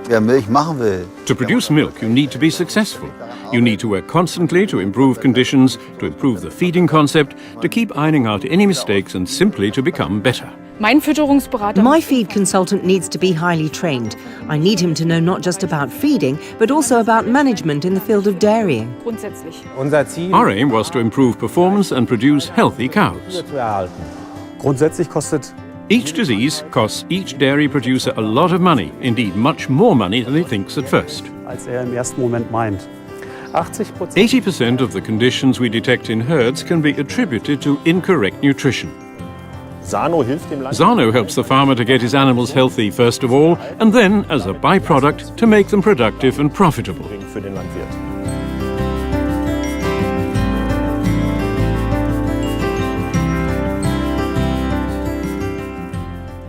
wer Milch machen will. To produce milk, you need to be successful. You need to work constantly to improve conditions, to improve the feeding concept, to keep ironing out any mistakes and simply to become better. My feed consultant needs to be highly trained. I need him to know not just about feeding, but also about management in the field of dairying. Our aim was to improve performance and produce healthy cows. Each disease costs each dairy producer a lot of money, indeed much more money than he thinks at first. 80% of the conditions we detect in herds can be attributed to incorrect nutrition. Sano helps the farmer to get his animals healthy first of all, and then, as a byproduct, to make them productive and profitable.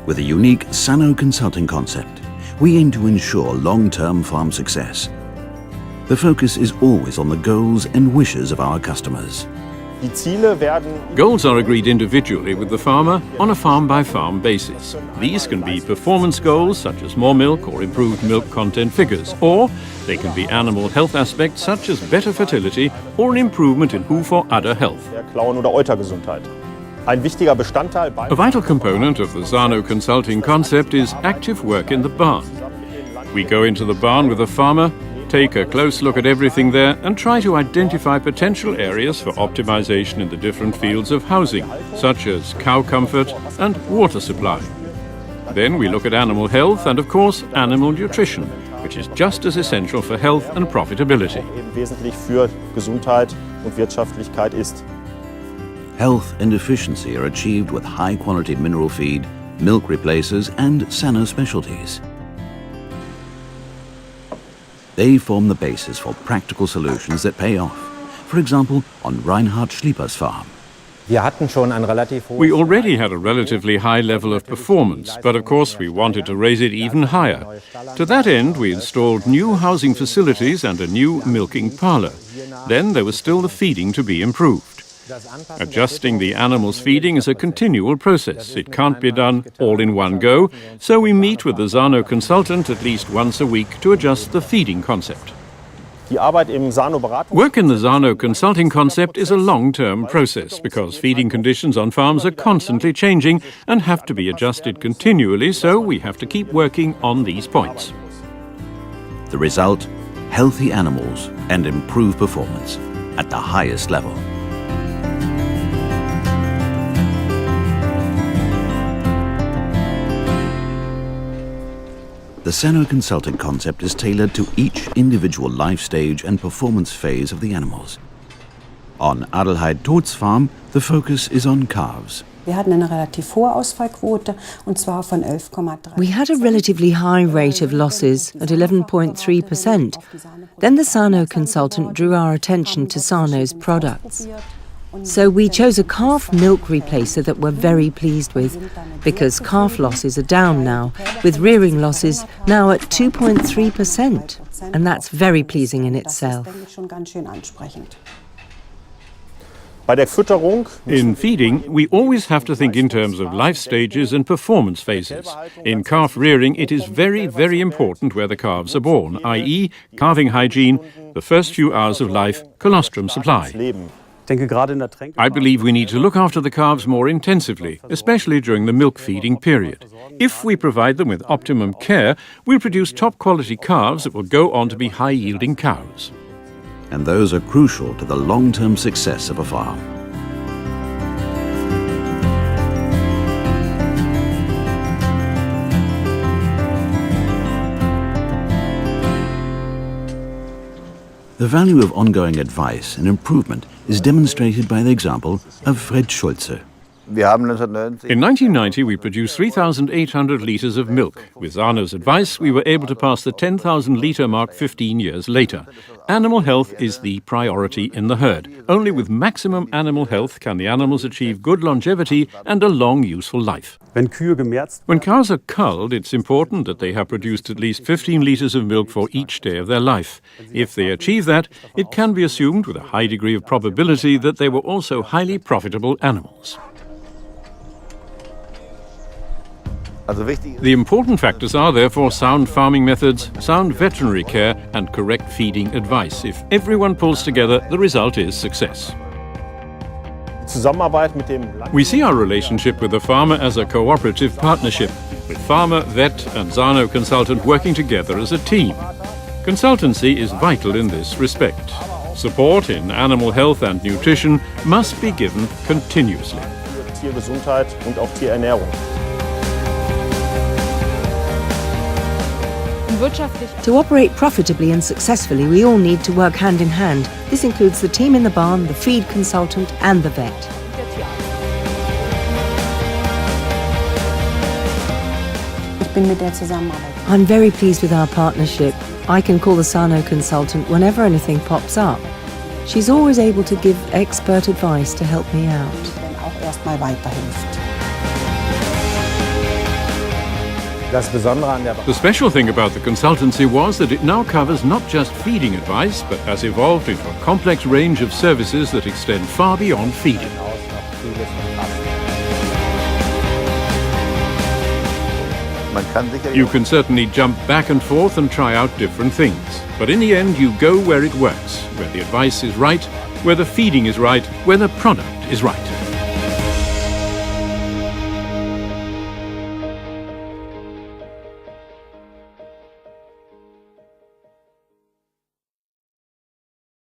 With a unique Sano consulting concept, we aim to ensure long-term farm success. The focus is always on the goals and wishes of our customers. Goals are agreed individually with the farmer on a farm-by-farm basis. These can be performance goals, such as more milk or improved milk content figures, or they can be animal health aspects, such as better fertility or an improvement in hoof or udder health. A vital component of the Sano consulting concept is active work in the barn. We go into the barn with a farmer, take a close look at everything there and try to identify potential areas for optimization in the different fields of housing, such as cow comfort and water supply. Then we look at animal health and, of course, animal nutrition, which is just as essential for health and profitability. Health and efficiency are achieved with high-quality mineral feed, milk replacers and Sano specialties. They form the basis for practical solutions that pay off. For example, on Reinhard Schlieper's farm. We already had a relatively high level of performance, but of course we wanted to raise it even higher. To that end, we installed new housing facilities and a new milking parlour. Then there was still the feeding to be improved. Adjusting the animals' feeding is a continual process. It can't be done all in one go, so we meet with the Sano consultant at least once a week to adjust the feeding concept. Work in the Sano consulting concept is a long-term process because feeding conditions on farms are constantly changing and have to be adjusted continually, so we have to keep working on these points. The result? Healthy animals and improved performance at the highest level. The Sano consulting concept is tailored to each individual life stage and performance phase of the animals. On Adelheid Toth's farm, the focus is on calves. We had a relatively high rate of losses at 11.3%. Then the Sano consultant drew our attention to Sano's products. So we chose a calf milk replacer that we're very pleased with, because calf losses are down now, with rearing losses now at 2.3%, and that's very pleasing in itself. In feeding, we always have to think in terms of life stages and performance phases. In calf rearing, it is very, very important where the calves are born, i.e. calving hygiene, the first few hours of life, colostrum supply. I believe we need to look after the calves more intensively, especially during the milk feeding period. If we provide them with optimum care, we'll produce top-quality calves that will go on to be high-yielding cows. And those are crucial to the long-term success of a farm. The value of ongoing advice and improvement is demonstrated by the example of Fred Schulze. In 1990, we produced 3,800 litres of milk. With Sano's advice, we were able to pass the 10,000 litre mark 15 years later. Animal health is the priority in the herd. Only with maximum animal health can the animals achieve good longevity and a long, useful life. When cows are culled, it's important that they have produced at least 15 litres of milk for each day of their life. If they achieve that, it can be assumed with a high degree of probability that they were also highly profitable animals. The important factors are therefore sound farming methods, sound veterinary care and correct feeding advice. If everyone pulls together, the result is success. We see our relationship with the farmer as a cooperative partnership, with farmer, vet and Sano consultant working together as a team. Consultancy is vital in this respect. Support in animal health and nutrition must be given continuously. Tiergesundheit und auch Tierernährung. To operate profitably and successfully, we all need to work hand in hand. This includes the team in the barn, the feed consultant and the vet. I'm very pleased with our partnership. I can call the Sano consultant whenever anything pops up. She's always able to give expert advice to help me out. The special thing about the consultancy was that it now covers not just feeding advice, but has evolved into a complex range of services that extend far beyond feeding. You can certainly jump back and forth and try out different things, but in the end you go where it works, where the advice is right, where the feeding is right, where the product is right.